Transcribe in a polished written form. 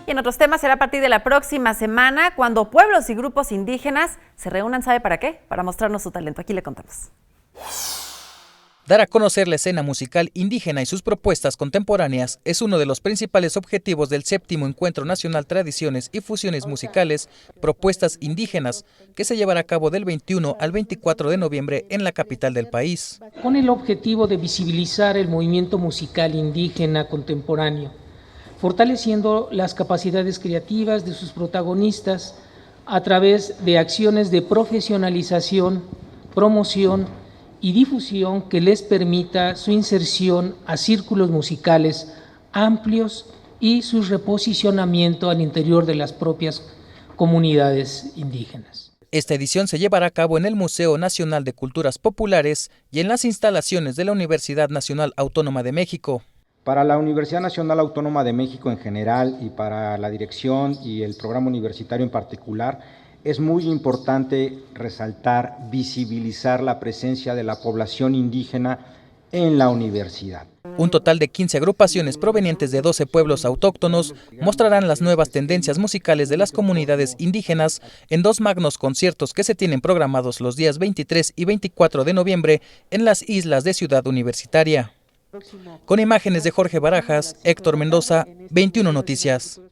Y en otros temas será a partir de la próxima semana cuando pueblos y grupos indígenas se reúnan, ¿sabe para qué? Para mostrarnos su talento. Aquí le contamos. Dar a conocer la escena musical indígena y sus propuestas contemporáneas es uno de los principales objetivos del 7º Encuentro Nacional Tradiciones y Fusiones Musicales, Propuestas Indígenas, que se llevará a cabo del 21 al 24 de noviembre en la capital del país. Con el objetivo de visibilizar el movimiento musical indígena contemporáneo, fortaleciendo las capacidades creativas de sus protagonistas a través de acciones de profesionalización, promoción y difusión que les permita su inserción a círculos musicales amplios y su reposicionamiento al interior de las propias comunidades indígenas. Esta edición se llevará a cabo en el Museo Nacional de Culturas Populares y en las instalaciones de la Universidad Nacional Autónoma de México. Para la Universidad Nacional Autónoma de México en general y para la dirección y el programa universitario en particular, es muy importante resaltar, visibilizar la presencia de la población indígena en la universidad. Un total de 15 agrupaciones provenientes de 12 pueblos autóctonos mostrarán las nuevas tendencias musicales de las comunidades indígenas en 2 magnos conciertos que se tienen programados los días 23 y 24 de noviembre en las islas de Ciudad Universitaria. Con imágenes de Jorge Barajas, Héctor Mendoza, 21 Noticias.